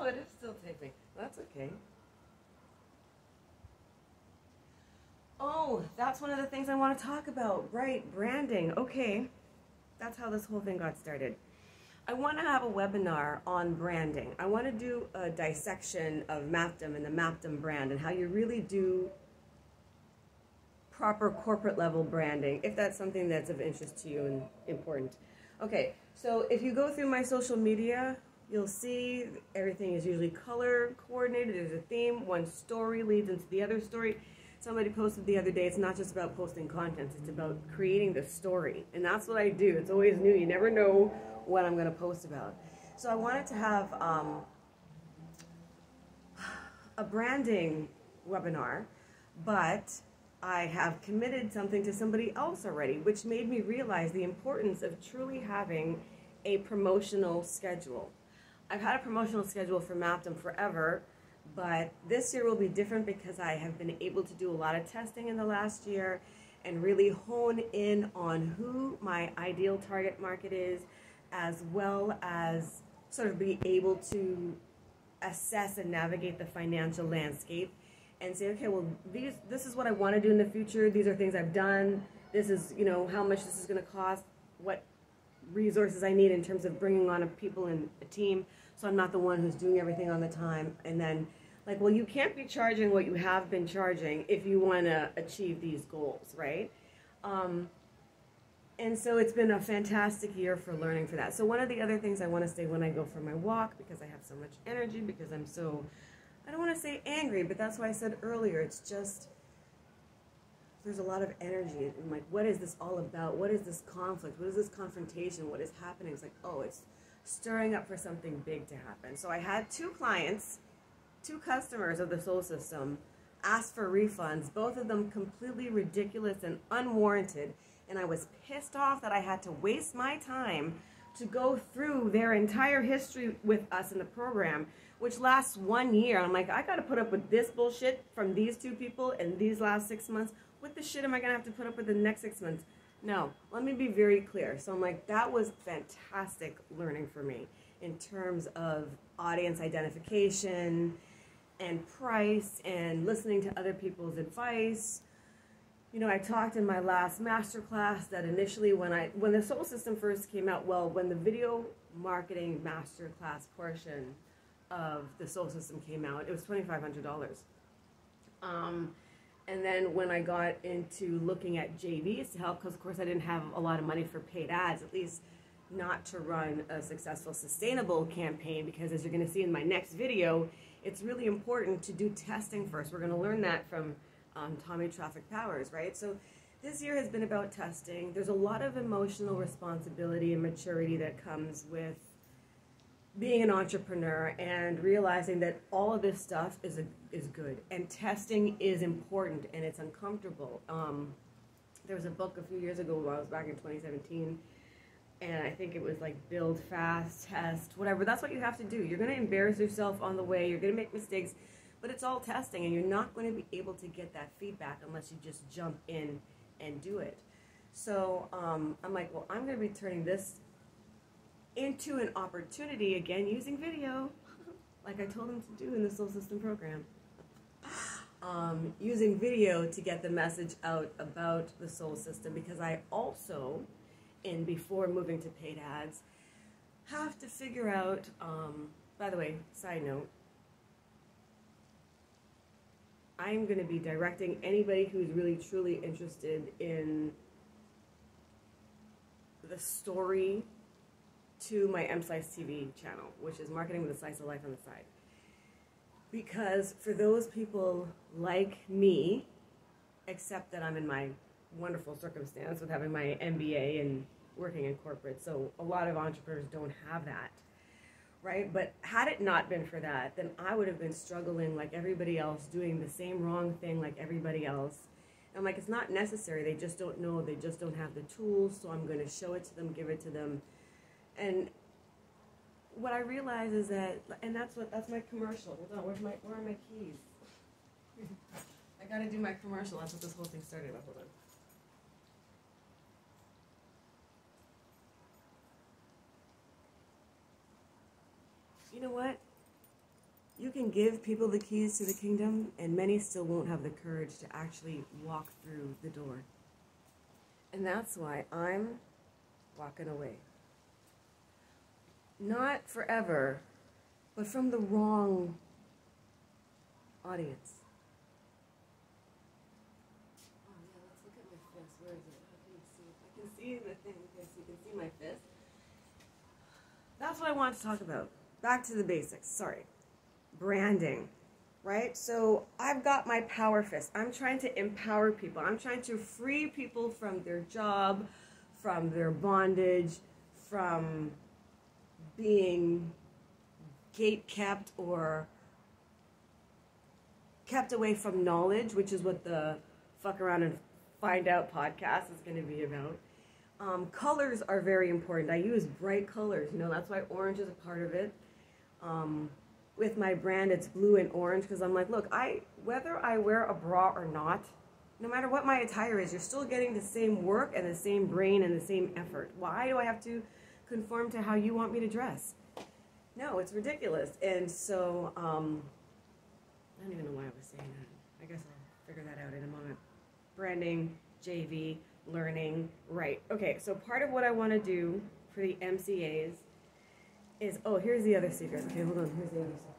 Oh, it is still taping. That's okay. Oh, that's one of the things I want to talk about. Right, branding. Okay. That's how this whole thing got started. I want to have a webinar on branding. I want to do a dissection of Maptum and the Maptum brand and how you really do proper corporate level branding, if that's something that's of interest to you and important. Okay, so if you go through my social media, you'll see everything is usually color coordinated. There's a theme. One story leads into the other story. Somebody posted the other day, it's not just about posting content, it's about creating the story. And that's what I do. It's always new. You never know what I'm going to post about. So I wanted to have a branding webinar, but I have committed something to somebody else already, which made me realize the importance of truly having a promotional schedule. I've had a promotional schedule for Maptum forever, but this year will be different because I have been able to do a lot of testing in the last year and really hone in on who my ideal target market is, as well as sort of be able to assess and navigate the financial landscape and say, okay, well, this is what I want to do in the future. These are things I've done. This is, you know, how much this is going to cost, what resources I need in terms of bringing on people in a team, so I'm not the one who's doing everything on the time. And then, like, well, you can't be charging what you have been charging if you want to achieve these goals, right? And so it's been a fantastic year for learning for that. So one of the other things I want to say when I go for my walk, because I have so much energy, because I'm so, I don't want to say angry, but that's why I said earlier, it's just, there's a lot of energy. And like, what is this all about? What is this conflict? What is this confrontation? What is happening? It's like, oh, it's stirring up for something big to happen. So I had two clients, two customers of the Soul System, ask for refunds, both of them completely ridiculous and unwarranted. And I was pissed off that I had to waste my time to go through their entire history with us in the program, which lasts 1 year. I'm like, I got to put up with this bullshit from these two people in these last 6 months. What the shit am I going to have to put up with in the next 6 months? No, let me be very clear. So I'm like, that was fantastic learning for me in terms of audience identification and price and listening to other people's advice. You know, I talked in my last masterclass that initially when the Soul System first came out, well, when the video marketing masterclass portion of the Soul System came out, it was $2,500. And then when I got into looking at JVs to help, because of course I didn't have a lot of money for paid ads, at least not to run a successful, sustainable campaign, because as you're going to see in my next video, it's really important to do testing first. We're going to learn that from Tommy Traffic Powers, right? So this year has been about testing. There's a lot of emotional responsibility and maturity that comes with being an entrepreneur and realizing that all of this stuff is good, and testing is important, and it's uncomfortable. There was a book a few years ago when I was back in 2017, and I think it was like build fast, test, whatever. That's what you have to do. You're going to embarrass yourself on the way. You're going to make mistakes, but it's all testing, and you're not going to be able to get that feedback unless you just jump in and do it. So I'm like, well, I'm going to be turning this into an opportunity, again, using video, like I told them to do in the Soul System program. Using video to get the message out about the Soul System, because I also, before moving to paid ads, have to figure out, by the way, side note, I'm going to be directing anybody who's really truly interested in the story to my M-Slice TV channel, which is Marketing with a Slice of Life on the side. Because for those people like me, except that I'm in my wonderful circumstance with having my MBA and working in corporate, so a lot of entrepreneurs don't have that, right? But had it not been for that, then I would have been struggling like everybody else, doing the same wrong thing like everybody else. And I'm like, it's not necessary. They just don't know. They just don't have the tools, so I'm going to show it to them, give it to them. And what I realize is that, and that's my commercial. Hold on, where are my keys? I gotta do my commercial. That's what this whole thing started with. Hold on. You know what? can give people the keys to the kingdom, and many still won't have the courage to actually walk through the door. And that's why I'm walking away. Not forever, but from the wrong audience. Oh yeah, let's look at my fist. Where is it? How can you see it? I can see the thing. Okay, so you can see my fist. That's what I want to talk about. Back to the basics. Sorry. Branding, right? So I've got my power fist. I'm trying to empower people. I'm trying to free people from their job, from their bondage, from being gate-kept or kept away from knowledge, which is what the Fuck Around and Find Out podcast is going to be about. Colors are very important. I use bright colors. You know, that's why orange is a part of it. With my brand, it's blue and orange because I'm like, look, whether I wear a bra or not, no matter what my attire is, you're still getting the same work and the same brain and the same effort. Why do I have to conform to how you want me to dress? No, it's ridiculous. And so, I don't even know why I was saying that. I guess I'll figure that out in a moment. Branding, JV, learning, right. Okay, so part of what I want to do for the MCAs is, oh, here's the other secret. Okay, hold on, here's the other secret.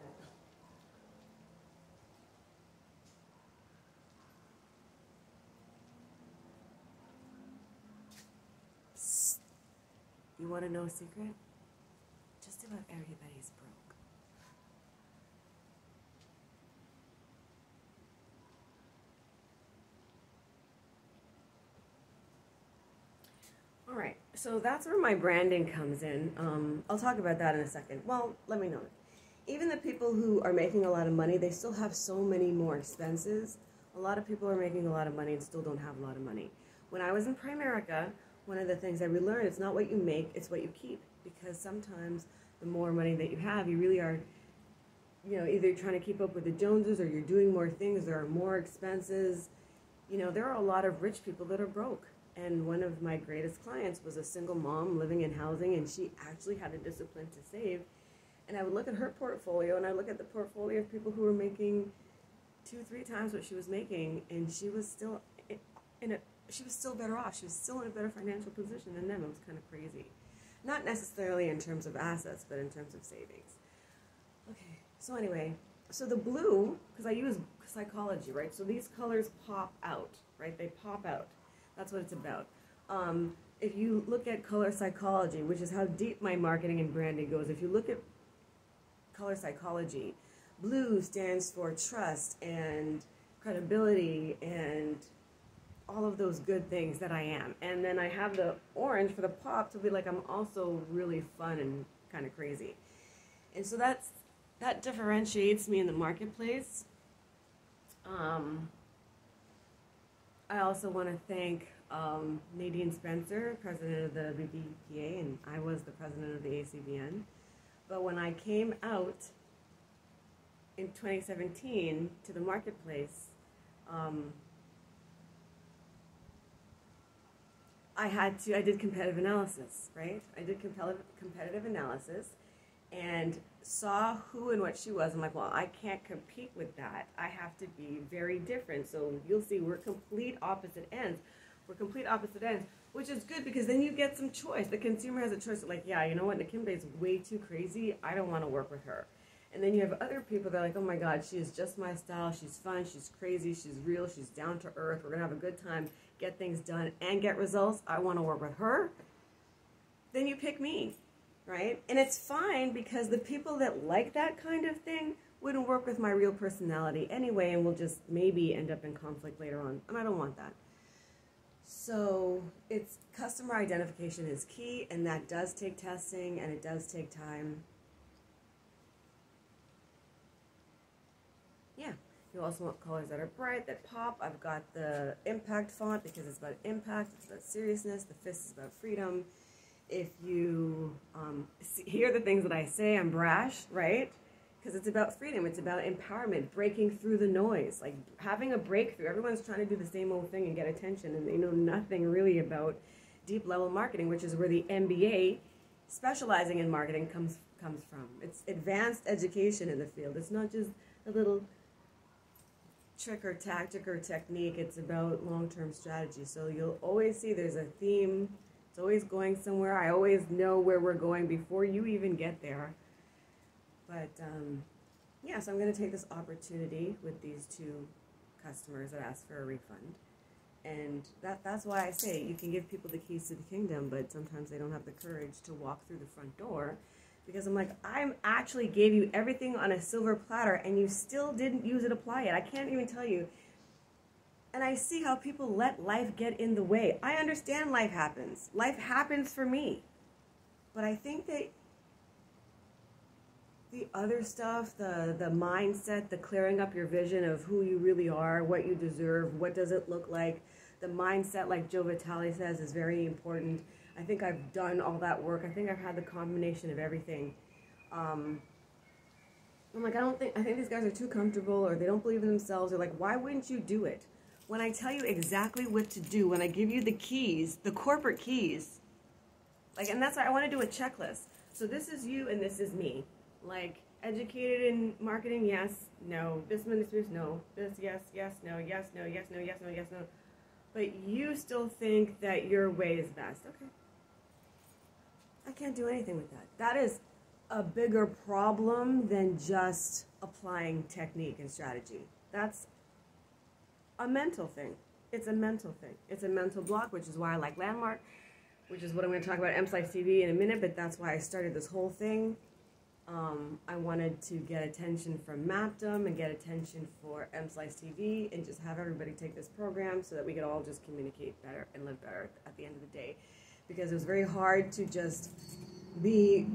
Psst. You want to know a secret? Just about everybody's broke. All right, so that's where my branding comes in. I'll talk about that in a second. Well, let me know. Even the people who are making a lot of money, they still have so many more expenses. A lot of people are making a lot of money and still don't have a lot of money. When I was in Primerica, one of the things I relearned, it's not what you make, it's what you keep. Because sometimes the more money that you have, you really are, you know, either trying to keep up with the Joneses or you're doing more things, there are more expenses. You know, there are a lot of rich people that are broke. And one of my greatest clients was a single mom living in housing, and she actually had a discipline to save. And I would look at her portfolio, and I look at the portfolio of people who were making 2-3 times what she was making, and she was still she was still better off. She was still in a better financial position than them. It was kind of crazy. Not necessarily in terms of assets, but in terms of savings. Okay, so anyway, so the blue, because I use psychology, right? So these colors pop out, right? They pop out. That's what it's about. If you look at color psychology, which is how deep my marketing and branding goes, if you look at color psychology, blue stands for trust and credibility and all of those good things that I am. And then I have the orange for the pop to be like I'm also really fun and kind of crazy. And so that differentiates me in the marketplace. I also want to thank Nadine Spencer, president of the BBPA, and I was the president of the ACBN. But when I came out in 2017 to the marketplace, I did competitive analysis, right? I did competitive analysis and saw who and what she was. I'm like, well, I can't compete with that. I have to be very different. So you'll see we're complete opposite ends. We're complete opposite ends, which is good because then you get some choice. The consumer has a choice. Like, yeah, you know what? Nakimbe is way too crazy. I don't want to work with her. And then you have other people that are like, oh my God, she is just my style. She's fun. She's crazy. She's real. She's down to earth. We're going to have a good time, get things done, and get results. I want to work with her. Then you pick me, right? And it's fine because the people that like that kind of thing wouldn't work with my real personality anyway and will just maybe end up in conflict later on. And I don't want that. So it's customer identification is key, and that does take testing and it does take time. Yeah, you also want colors that are bright, that pop. I've got the impact font because it's about impact, it's about seriousness. The fist is about freedom. If you hear the things that I say, I'm brash, right? Because it's about freedom. It's about empowerment, breaking through the noise, like having a breakthrough. Everyone's trying to do the same old thing and get attention, and they know nothing really about deep level marketing, which is where the MBA, specializing in marketing, comes comes from. It's advanced education in the field. It's not just a little trick or tactic or technique. It's about long-term strategy. So you'll always see there's a theme. It's always going somewhere. I always know where we're going before you even get there. But yeah, so I'm going to take this opportunity with these two customers that asked for a refund. And that's why I say you can give people the keys to the kingdom, but sometimes they don't have the courage to walk through the front door. Because I'm like, I actually gave you everything on a silver platter and you still didn't use it, apply it. I can't even tell you. And I see how people let life get in the way. I understand life happens. Life happens for me. But I think that the other stuff, the mindset, the clearing up your vision of who you really are, what you deserve, what does it look like, the mindset, like Joe Vitale says, is very important. I think I've done all that work. I think I've had the combination of everything. I'm like, I think these guys are too comfortable, or they don't believe in themselves, or like, why wouldn't you do it? When I tell you exactly what to do, when I give you the keys, the corporate keys, like, and that's why I want to do a checklist. So this is you and this is me. Like, educated in marketing, yes, no. This ministry, no. This, yes, yes, no, yes, no, yes, no, yes, no, yes, no. But you still think that your way is best. Okay. I can't do anything with that. That is a bigger problem than just applying technique and strategy. That's a mental thing. It's a mental thing. It's a mental block, which is why I like Landmark, which is what I'm going to talk about at MSlice TV in a minute, but that's why I started this whole thing. I wanted to get attention from Mapdom and get attention for MSlice TV and just have everybody take this program so that we could all just communicate better and live better at the end of the day. Because it was very hard to just be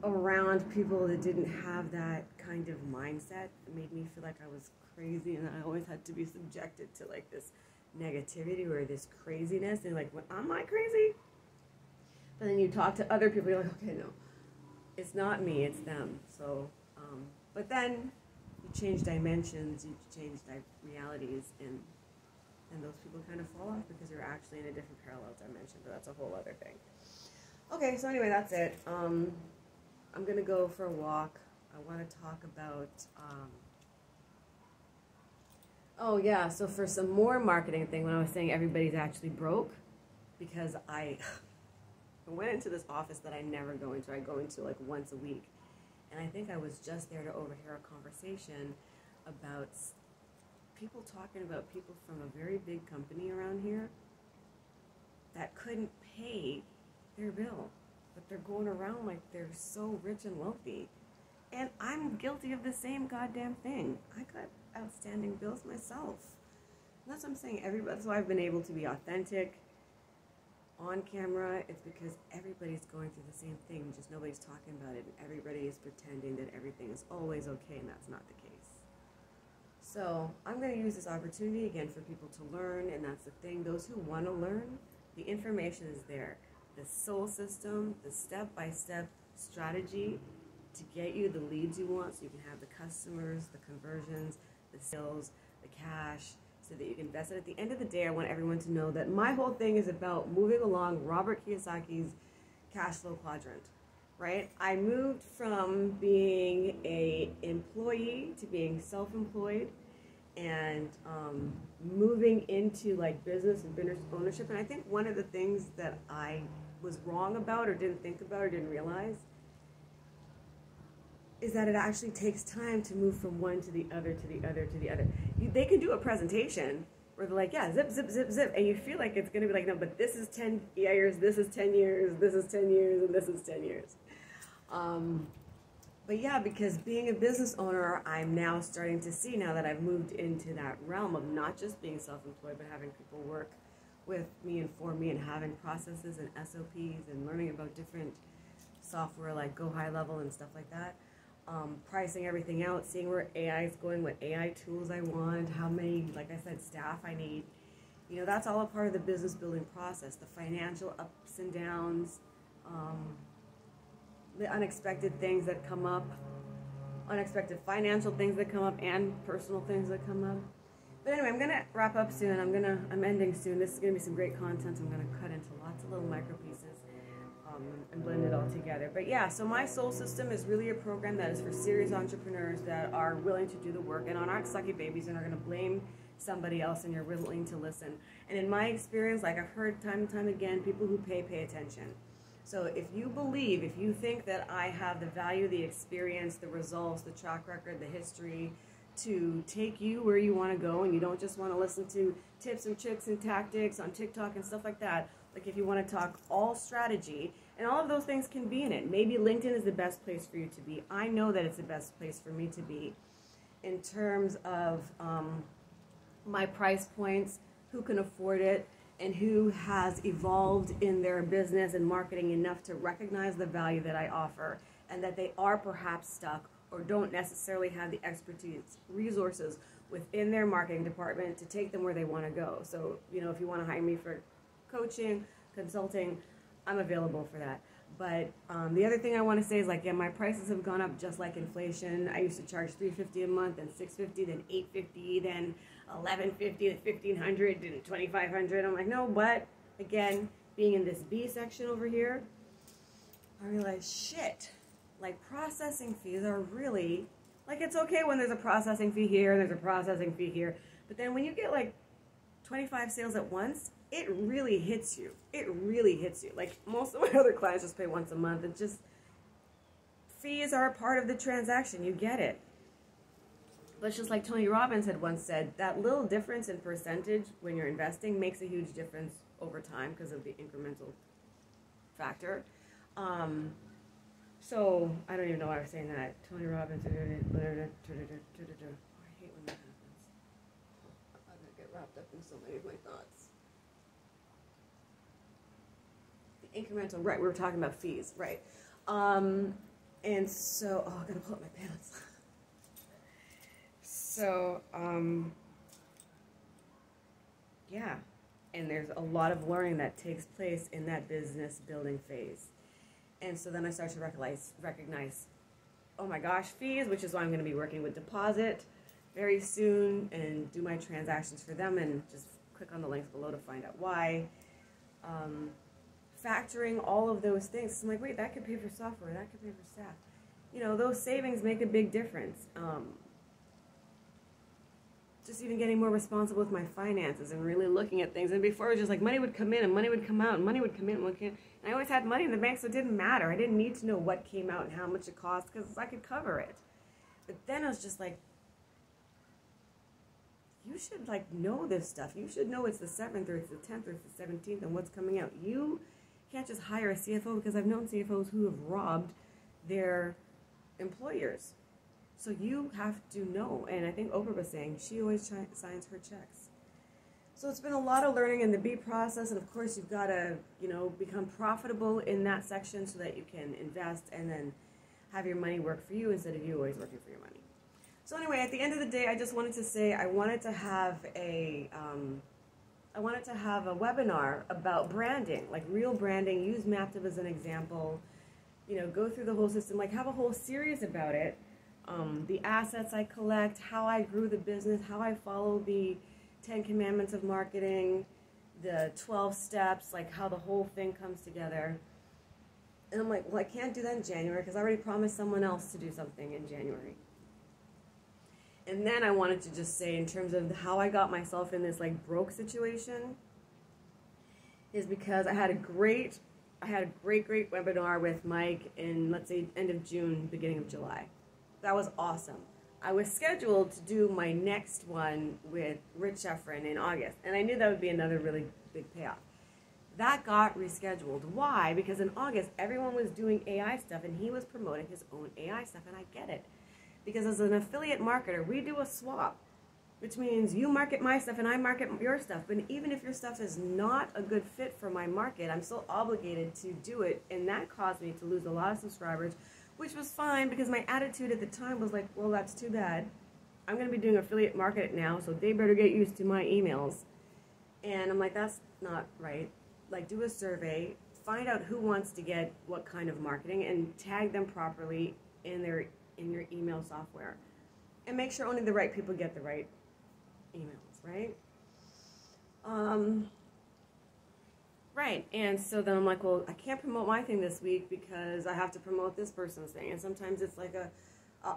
around people that didn't have that kind of mindset. It made me feel like I was crazy, and I always had to be subjected to like this negativity or this craziness. And like, what, am I crazy? But then you talk to other people, you're like, okay, no, it's not me, it's them. So, but then you change dimensions, you change realities, and those people kind of fall off because you're actually in a different parallel dimension, but that's a whole other thing. Okay, so anyway, that's it. I'm going to go for a walk. I want to talk about, oh yeah, so for some more marketing thing, when I was saying everybody's actually broke, because I went into this office that I never go into. I go into like once a week. And I think I was just there to overhear a conversation about people talking about people from a very big company around here that couldn't pay their bill, but they're going around like they're so rich and wealthy. And I'm guilty of the same goddamn thing. I got outstanding bills myself. And that's what I'm saying. That's why I've been able to be authentic on camera. It's because everybody's going through the same thing, just nobody's talking about it, and everybody is pretending that everything is always okay, and that's not the case. So I'm going to use this opportunity again for people to learn, and that's the thing. Those who want to learn, the information is there. The soul system, the step-by-step strategy to get you the leads you want, so you can have the customers, the conversions, the sales, the cash, so that you can invest it. At the end of the day, I want everyone to know that my whole thing is about moving along Robert Kiyosaki's cash flow quadrant, right? I moved from being an employee to being self-employed, and moving into like business and business ownership. And I think one of the things that I was wrong about, or didn't think about, or didn't realize, is that it actually takes time to move from one to the other, to the other, to the other. They can do a presentation where they're like, yeah, zip, zip, zip, zip, and you feel like it's going to be like, no, but this is 10 years, this is 10 years, this is 10 years, and this is 10 years. But yeah, because being a business owner, I'm now starting to see, now that I've moved into that realm of not just being self-employed, but having people work with me and for me, and having processes and SOPs, and learning about different software like Go High Level and stuff like that. Pricing everything out, seeing where AI is going, what AI tools I want, how many, like I said, staff I need. You know, that's all a part of the business building process, the financial ups and downs, the unexpected things that come up, unexpected financial things that come up, and personal things that come up. But anyway, I'm going to wrap up soon. I'm ending soon. This is going to be some great content. I'm going to cut into lots of little micro pieces. and blend it all together. But yeah, so my soul system is really a program that is for serious entrepreneurs that are willing to do the work and aren't sucky babies and are going to blame somebody else, and you're willing to listen. And in my experience, like I've heard time and time again, people who pay attention. So if you believe, if you think that I have the value, the experience, the results, the track record, the history to take you where you want to go, and you don't just want to listen to tips and tricks and tactics on TikTok and stuff like that, like if you want to talk all strategy, and all of those things can be in it. Maybe LinkedIn is the best place for you to be. I know that it's the best place for me to be in terms of my price points, who can afford it, and who has evolved in their business and marketing enough to recognize the value that I offer, and that they are perhaps stuck or don't necessarily have the expertise, resources within their marketing department to take them where they want to go. So, you know, if you want to hire me for coaching, consulting, I'm available for that. But the other thing I want to say is, like, yeah, my prices have gone up just like inflation. I used to charge $350 a month, then $650, then $850, then $1150, then $1,500, then $2,500. I'm like, no, but again, being in this B section over here, I realized, shit, like processing fees are really, like, it's okay when there's a processing fee here, there's a processing fee here, but then when you get like 25 sales at once, it really hits you. It really hits you. Like most of my other clients just pay once a month. It's just, fees are a part of the transaction. You get it. But it's just like Tony Robbins had once said, that little difference in percentage when you're investing makes a huge difference over time because of the incremental factor. So I don't even know why I was saying that. Tony Robbins. I hate when that happens. I'm gonna get wrapped up in so many of my thoughts. The incremental, right? We were talking about fees, right? And so, oh, I gotta pull up my pants. So, yeah, and there's a lot of learning that takes place in that business building phase. And so then I start to recognize, oh my gosh, fees, which is why I'm going to be working with Deposit very soon and do my transactions for them, and just click on the links below to find out why. Factoring, all of those things. So I'm like, wait, that could pay for software, that could pay for staff. You know, those savings make a big difference. Just even getting more responsible with my finances and really looking at things. And before it was just like money would come in and money would come out and money would come in and money would come in. And I always had money in the bank, so it didn't matter. I didn't need to know what came out and how much it cost because I could cover it. But then I was just like, you should like know this stuff. You should know it's the 7th or it's the 10th or it's the 17th and what's coming out. You can't just hire a CFO, because I've known CFOs who have robbed their employers. So you have to know, and I think Oprah was saying she always signs her checks. So it's been a lot of learning in the B process, and of course you've got to, you know, become profitable in that section so that you can invest and then have your money work for you instead of you always working for your money. So anyway, at the end of the day, I just wanted to say I wanted to have a webinar about branding, like real branding. Use Maptive as an example. You know, go through the whole system, like have a whole series about it. The assets I collect, how I grew the business, how I follow the 10 commandments of marketing, the 12 steps, like how the whole thing comes together. And I'm like, well, I can't do that in January because I already promised someone else to do something in January. And then I wanted to just say, in terms of how I got myself in this like broke situation, is because I had a great webinar with Mike in, let's say, end of June, beginning of July. That was awesome. I was scheduled to do my next one with Rich Sheffrin in August, and I knew that would be another really big payoff. That got rescheduled. Why? Because in August, everyone was doing AI stuff, and he was promoting his own AI stuff, and I get it. Because as an affiliate marketer, we do a swap, which means you market my stuff and I market your stuff. But even if your stuff is not a good fit for my market, I'm still obligated to do it, and that caused me to lose a lot of subscribers, which was fine because my attitude at the time was like, well, that's too bad. I'm going to be doing affiliate marketing now, so they better get used to my emails. And I'm like, that's not right. Like, do a survey, find out who wants to get what kind of marketing, and tag them properly in your email software. And make sure only the right people get the right emails, right? Right. And so then I'm like, well, I can't promote my thing this week because I have to promote this person's thing. And sometimes it's like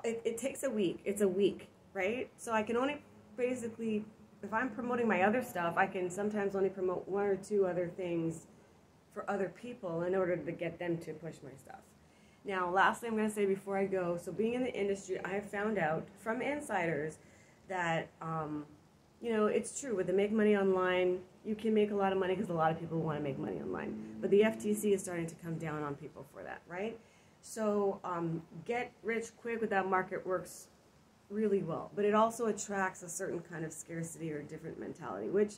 it takes a week. It's a week, right? So I can only basically, if I'm promoting my other stuff, I can sometimes only promote one or two other things for other people in order to get them to push my stuff. Now, lastly, I'm going to say before I go, so being in the industry, I have found out from insiders that, it's true. With the Make Money Online, you can make a lot of money because a lot of people want to make money online. But the FTC is starting to come down on people for that, right? So get rich quick with that market works really well. But it also attracts a certain kind of scarcity or different mentality, which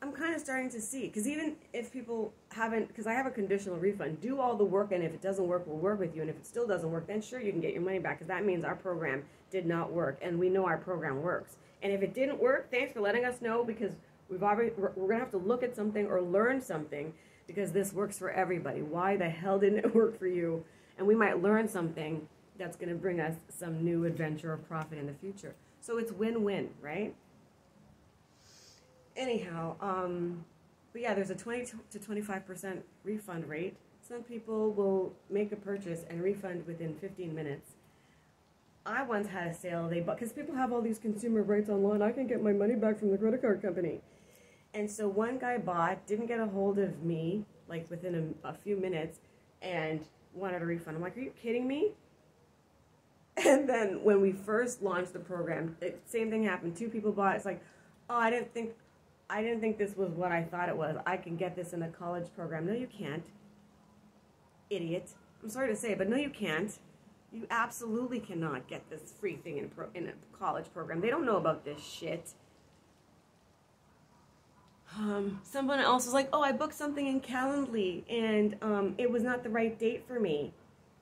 I'm kind of starting to see. Because even if people haven't, because I have a conditional refund, do all the work, and if it doesn't work, we'll work with you. And if it still doesn't work, then sure, you can get your money back, because that means our program did not work, and we know our program works. And if it didn't work, thanks for letting us know, because we're going to have to look at something or learn something, because this works for everybody. Why the hell didn't it work for you? And we might learn something that's going to bring us some new adventure or profit in the future. So it's win-win, right? Anyhow, but yeah, there's a 20 to 25% refund rate. Some people will make a purchase and refund within 15 minutes. I once had a sale, because people have all these consumer rights online, I can get my money back from the credit card company. And so one guy bought, didn't get a hold of me, like within a few minutes, and wanted a refund. I'm like, are you kidding me? And then when we first launched the program, same thing happened. 2 people bought. It's like, oh, I didn't think this was what I thought it was. I can get this in a college program. No, you can't. Idiot. I'm sorry to say, but no, you can't. You absolutely cannot get this free thing in a college program. They don't know about this shit. Someone else was like, oh, I booked something in Calendly, and it was not the right date for me.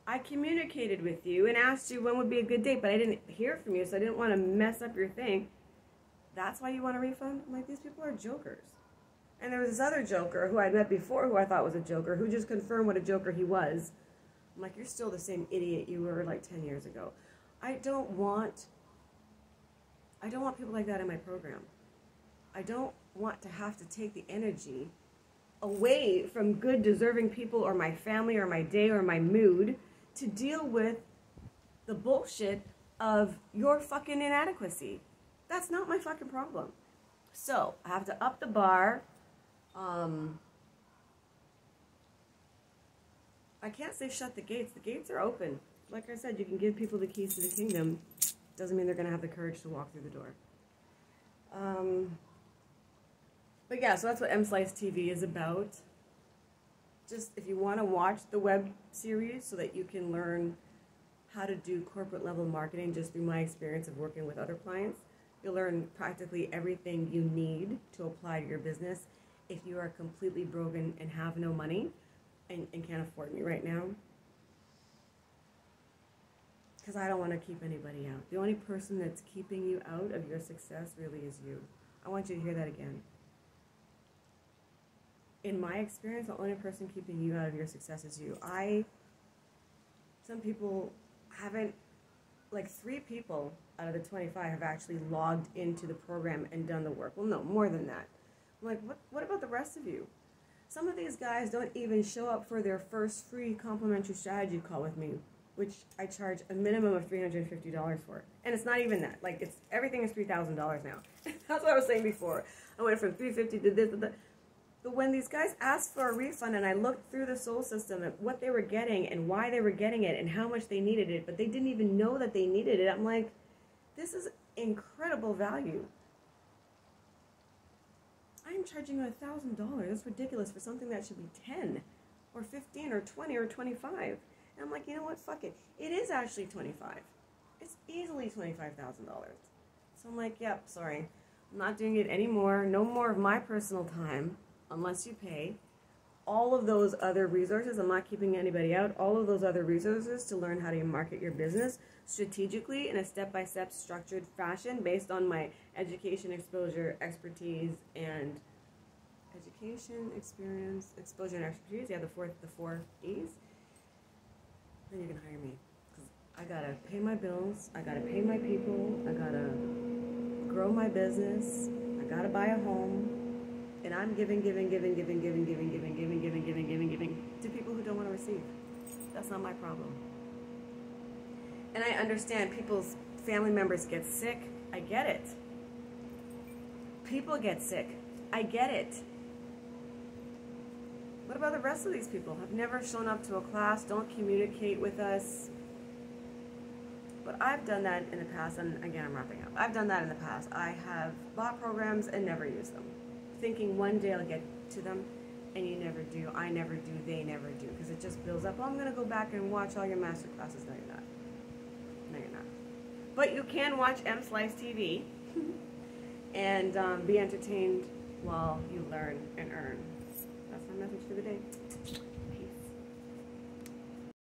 I communicated with you and asked you when would be a good date, but I didn't hear from you, so I didn't want to mess up your thing. That's why you want a refund? I'm like, these people are jokers. And there was this other joker who I'd met before who I thought was a joker, who just confirmed what a joker he was. I'm like, you're still the same idiot you were like 10 years ago. I don't want people like that in my program. I don't want to have to take the energy away from good, deserving people or my family or my day or my mood to deal with the bullshit of your fucking inadequacy. That's not my fucking problem. So, I have to up the bar. I can't say shut the gates. The gates are open. Like I said, you can give people the keys to the kingdom. Doesn't mean they're going to have the courage to walk through the door. But yeah, so that's what M-Slice TV is about. Just if you want to watch the web series so that you can learn how to do corporate level marketing just through my experience of working with other clients, you'll learn practically everything you need to apply to your business if you are completely broken and have no money and can't afford me right now. Because I don't want to keep anybody out. The only person that's keeping you out of your success really is you. I want you to hear that again. In my experience, the only person keeping you out of your success is you. Some people haven't, like 3 people out of the 25 have actually logged into the program and done the work. Well, no, more than that. I'm like, what about the rest of you? Some of these guys don't even show up for their first free complimentary strategy call with me, which I charge a minimum of $350 for. And it's not even that. Like, everything is $3,000 now. That's what I was saying before. I went from $350 to this, to that. But when these guys asked for a refund and I looked through the Soul System at what they were getting and why they were getting it and how much they needed it, but they didn't even know that they needed it, I'm like, this is incredible value. I am charging you $1,000. That's ridiculous for something that should be 10 or 15 or 20 or 25. And I'm like, you know what? Fuck it. It is actually 25. It's easily $25,000. So I'm like, yep, sorry. I'm not doing it anymore. No more of my personal time. Unless you pay. All of those other resources, I'm not keeping anybody out, all of those other resources to learn how to market your business strategically in a step-by-step structured fashion based on my education, exposure, expertise, and education, experience, exposure, and expertise. Yeah, the four E's. Then you can hire me. Because I gotta pay my bills, I gotta pay my people, I gotta grow my business, I gotta buy a home. And I'm giving to people who don't want to receive. That's not my problem. And I understand people's family members get sick. I get it. People get sick. I get it. What about the rest of these people? Have never shown up to a class, don't communicate with us. But I've done that in the past, and again, I'm wrapping up. I've done that in the past. I have bought programs and never used them, thinking one day I'll get to them, and you never do. I never do. They never do, because it just builds up. Well, I'm going to go back and watch all your master classes. No, you're not. No, you're not. But you can watch M-Slice TV and be entertained while you learn and earn. That's my message for the day.